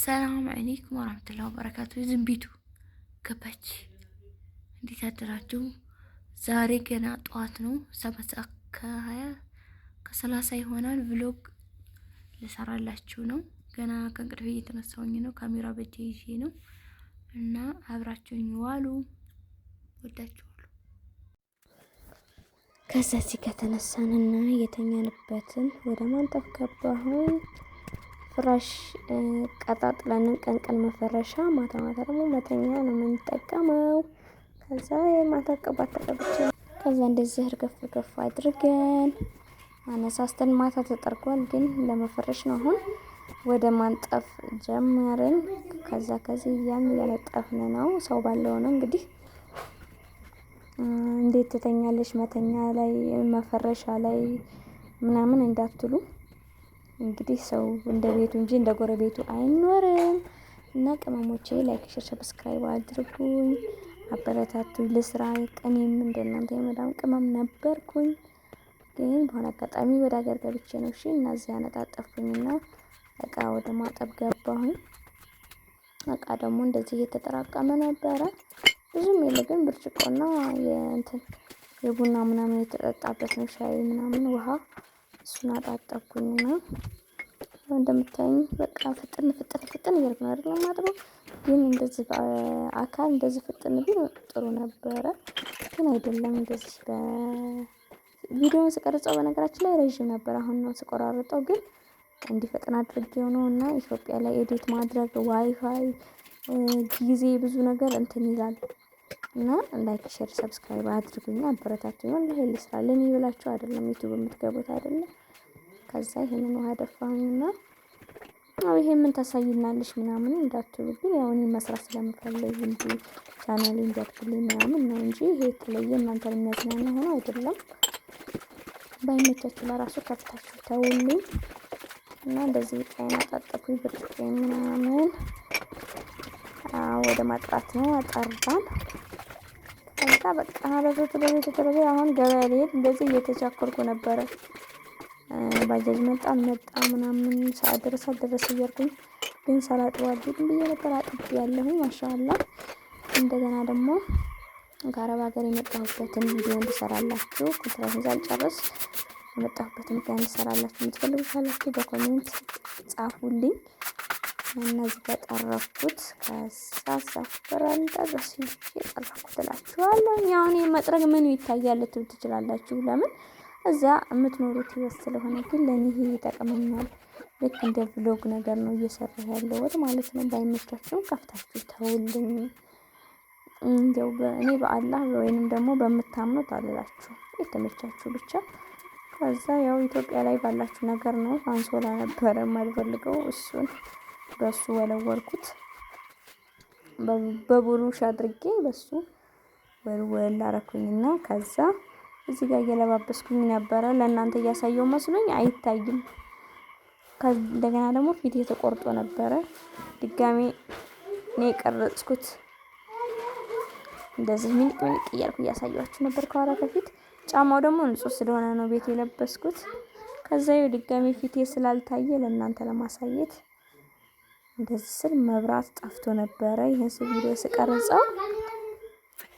ሰላም አለይኩም ወራህመቱላሂ ወበረካቱ። ዝምቢቱ ገባች። እንዴት አደራችሁ? ዛሬ ገና ጠዋት ነው 7:20 ይሆናል። ቭሎግ ልሰራላችሁ ነው። ገና ከእንቅልፌ እየተነሳሁኝ ነው። ካሜራ በእጄ ይዤ ነው እና አብራችሁኝ ዋሉ። ወዳችኋለሁ። ከዛ እዚህ ከተነሳንና የተኛንበትን ወደ ማንጠፍ ገባሁኝ። ፍራሽ ቀጣጥለን ቀን መፈረሻ ማታ ደግሞ መተኛ ነው የምንጠቀመው። ከዛ የማታ ቅባት ተቀብቼ ከዛ እንደዚህ እርገፍ አድርገን አነሳስተን ማታ ተጠርጓል፣ ግን ለመፈረሽ ነው። አሁን ወደ ማንጠፍ ጀመርን። ከዚህ እያነጠፍን ነው። ሰው ባለው ነው እንግዲህ። እንዴት ትተኛለሽ መተኛ ላይ መፈረሻ ላይ ምናምን እንዳትሉ እንግዲህ ሰው እንደ ቤቱ እንጂ እንደ ጎረቤቱ አይኖርም። እና ቅመሞቼ ላይክ፣ ሼር፣ ሰብስክራይብ አድርጉኝ፣ አበረታቱኝ። ለስራ ቀኔም እንደናንተ የመዳም ቅመም ነበርኩኝ፣ ግን በሆነ አጋጣሚ ወደ ሀገር ገብቼ ነው። እሺ እና እዚያ አነጣጠፍኩኝና እቃ ወደ ማጠብ ገባሁኝ። እቃ ደግሞ እንደዚህ እየተጠራቀመ ነበረ። ብዙም የለ፣ ግን ብርጭቆና የቡና ምናምን የተጠጣበት ነው፣ ሻይ ምናምን ውሃ። እሱን አጣጠብኩኝና እንደምታዩኝ በቃ ፍጥን እያልኩ ነው አይደል ማጥበው። ግን እንደዚህ በአካል እንደዚህ ፍጥን ቢል ጥሩ ነበረ፣ ግን አይደለም። እንደዚህ በቪዲዮውን ስቀርጸው በነገራችን ላይ ረዥም ነበር። አሁን ነው ስቆራርጠው ግን እንዲፈጥን አድርጌው ነው። እና ኢትዮጵያ ላይ ኤዲት ማድረግ ዋይፋይ ጊዜ ብዙ ነገር እንትን ይላል። እና ላይክ፣ ሼር፣ ሰብስክራይብ አድርጉኝ፣ አበረታቱኝ። ወላሂ ልስራ ለኔ ይብላችሁ አይደለም ዩቲዩብ የምትገቡት አይደለም። ከዛ ይሄንን ውሃ ደፋሁኝና ይሄ ምን ታሳይናለሽ ምናምን እንዳትሉብኝ፣ ያው እኔ መስራት ስለምፈልግ እንጂ ቻናሌ እንዲያድግልኝ ምናምን ነው እንጂ ይሄ የተለየ እናንተን የሚያዝናና ሆኖ አይደለም። ባይመቻችሁ ለራሱ ከፍታችሁ ተውልኝ። እና እንደዚህ ቃይና አጣጠኩኝ ብርጭቆ ምናምን ወደ ማጥራት ነው። አጣርታን ከዛ በቃ በቤት አሁን ገበያ ልሄድ እንደዚህ እየተቻኮልኩ ነበረ። ባጃጅ መጣ ምናምን ሰዓት ደረሰ እያልኩኝ ግን ሳላጥበው አልሄድም ብዬ ነበር። አጥቤ ያለሁኝ ማሻአላ። እንደገና ደግሞ ከአረብ ሀገር የመጣሁበትን ቪዲዮ እንድሰራላችሁ ኮንትራቱን ሳልጨርስ የመጣሁበትን ቀን እንድሰራላችሁ የምትፈልጉ ካላችሁ በኮሜንት ጻፉልኝ። እነዚህ በጠረኩት ከዛ ሰፍረን ድረስ የጠረኩት እላችኋለሁ። ያው እኔ መጥረግ ምኑ ይታያል ልትሉ ትችላላችሁ። ለምን እዛ የምትኖሩት ህይወት ስለሆነ፣ ግን ለኔ ይሄ ይጠቅመኛል። ልክ እንደ ቭሎግ ነገር ነው እየሰራሁ ያለሁት ማለት ነው። ባይመቻችሁም ከፍታችሁ ተውልኝ። እንደው እኔ በአላህ ወይንም ደግሞ በምታምኑት አልላችሁ፣ የተመቻችሁ ብቻ። ከዛ ያው ኢትዮጵያ ላይ ባላችሁ ነገር ነው። አንሶላ ነበረ የማልፈልገው፣ እሱን በሱ ወለወልኩት በቡሩሽ አድርጌ በሱ ወልወል አረኩኝና ከዛ እዚህ ጋር እየለባበስኩኝ ነበረ። ለእናንተ እያሳየው መስሎኝ አይታይም። እንደገና ደግሞ ፊት የተቆርጦ ነበረ። ድጋሜ ነው የቀረጽኩት። እንደዚህ ሚልቅ እያልኩ እያሳየኋችሁ ነበር ከኋላ ከፊት። ጫማው ደግሞ ንጹህ ስለሆነ ነው ቤት የለበስኩት። ከዛ ይኸው ድጋሜ ፊቴ ስላልታየ ለእናንተ ለማሳየት እንደዚህ ስል መብራት ጠፍቶ ነበረ ይሄን ቪዲዮ ስቀርጸው።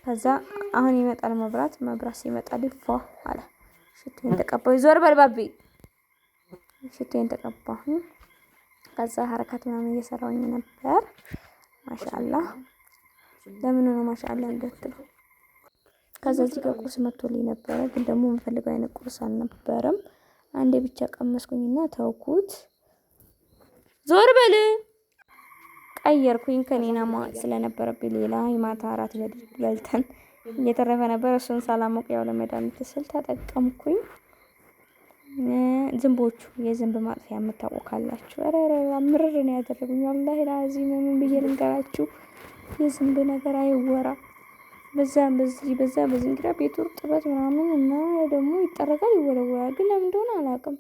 ከዛ አሁን ይመጣል መብራት ሲመጣ ዲፎ አለ። ሽቶዬን ተቀባሁ። ዞር በል ባቢ። ሽቶዬን ተቀባሁ። ከዛ ሐረካት ምናምን እየሰራሁኝ ነበር። ማሻአላ። ለምን ነው ማሻአላ እንደትሉ። ከዛ እዚህ ጋር ቁርስ መጥቶልኝ ነበረ፣ ግን ደግሞ የምፈልገው አይነት ቁርስ አልነበረም። አንዴ ብቻ ቀመስኩኝና ተውኩት። ዞር በል ቀየርኩኝ። ከኔና ስለነበረብኝ ሌላ የማታ አራት በልተን እየተረፈ ነበር። እሱን ሳላሞቅ ያው ለመድኃኒት ስል ተጠቀምኩኝ። ዝንቦቹ የዝንብ ማጥፊያ የምታውቁ ካላችሁ ምርር ነው ያደረጉኝ። ወላሂ ላዚም ምን ብዬ ልንገራችሁ፣ የዝንብ ነገር አይወራ። በዛ በዚህ እንግዲህ ቤቱ እርጥበት ምናምን እና ደግሞ ይጠረጋል ይወለወላል፣ ግን ለምን እንደሆነ አላውቅም።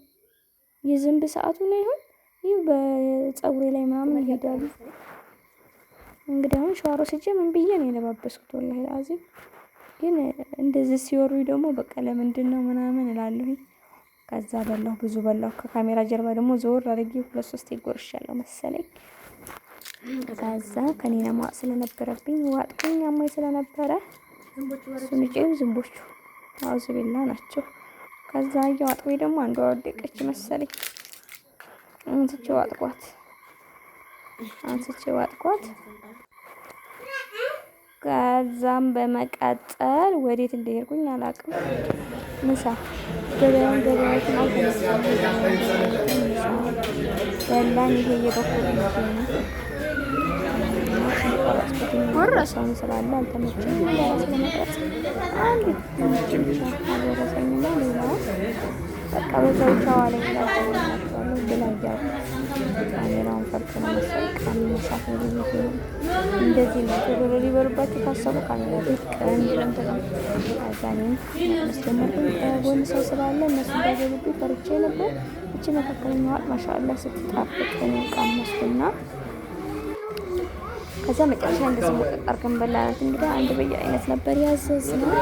የዝንብ ሰዓቱ ነው ይሁን ይህ በፀጉሬ ላይ ምናምን ይሄዳሉ። እንግዲህ አሁን ሻወር ወስጄ ምን ብዬ ነው የለባበስኩት። ወላሂ ላዚም ግን እንደዚህ ሲወሩኝ ደግሞ በቃ ለምንድን ነው ምናምን እላለሁኝ። ከዛ ብዙ በላሁ። ከካሜራ ጀርባ ደግሞ ዞር አድርጌ 2-3 ይጎርሻለሁ መሰለኝ። ከዛ ከኔና ማቅ ስለነበረብኝ ዋጥኩኝ አማይ ስለነበረ እሱን ጭው ዝንቦቹ አውዝ ቢላ ናቸው። ከዛ እያዋጥኩኝ ደግሞ አንዷ ወደቀች መሰለኝ አንስቼ ዋጥኳት። ከዛም በመቀጠል ወዴት እንደሄድኩኝ አላውቅም። ምሳ ገበያውን አልተነሳም። በላን ይሄ እየበኩል ወረሰውን ስላለ አልተመቸኝም። ስለመቅረጽ አንድ ብቻ አልወረሰኝና ሌላው በቃ በዛው ቻዋለኝ ላቸዋለሁ ብላ እያልኩ ካሜራውን ፈርቶ ነው መሰለኝ ቃሚ መሳት ነው ቤት ነው። እንደዚህ ነው ቶሎ ሊበሉባቸው ካሰቡ ካሜራ ቤት ቀን እንትን አዛኔም መስጀመርኩኝ። ከጎን ሰው ስላለ እነሱ እንዳይገቡብኝ ፈርቼ ነበር። እቺ መካከለኛዋ ማሻአላ ስትጣፍጥ ነው ቃመስኩና ከዛ መጨረሻ እንደዚህ ሞቀቅ አድርገን በላናት። እንግዲህ አንድ በየአይነት ነበር ያዘዝነው።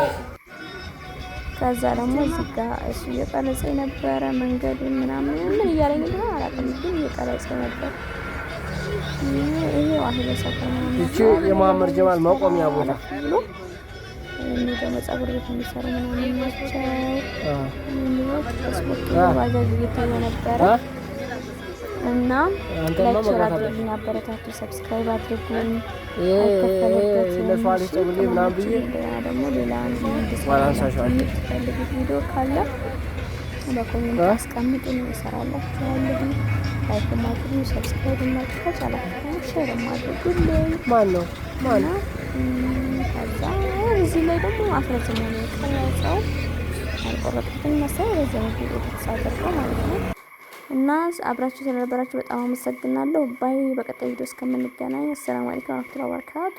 ከዛ ደግሞ እዚህ ጋር እሱ እየቀረጸ ነበረ መንገዱን ምናምን ምን እያለኝ ነው አላውቅም፣ ግን እየቀረጸ ነበር። ይሄ ዋህለ ሰፈር ነው። እቺ የመሐመድ ጀማል መቆሚያ ቦታ ብሎ እኔ ደግሞ ፀጉር ቤት የሚሰሩ ምናምን ናቸው። ፌስቡክ ባጃጅ እየታየ ነበረ እና ላይክ አድርጉኝ፣ አበረታቱ፣ ሰብስክራይብ አድርጉኝ። ለሷሊ ፀጉር ምናምን ብዬ ደግሞ ሌላ ቪዲዮ ካለ በኮሜንት አስቀምጡኝ፣ እሰራላችኋለሁ። ላይክ አድርጉ፣ ሰብስክራይብ አድርጉ፣ ከቻላችሁ ሼር አድርጉልኝ። ማን ነው ከዛ እዚህ ላይ ደግሞ አፍረዝም ነው የቀረጸው አልቆረጥኩትም መሰለኝ በዚህ ቪዲዮ ተሳደርኩ ማለት ነው። እና አብራችሁ ስለነበራችሁ በጣም አመሰግናለሁ። ባይ። በቀጣይ ቪዲዮ እስከምንገናኝ አሰላሙ አለይኩም ወራህመቱላሂ ወበረካቱ።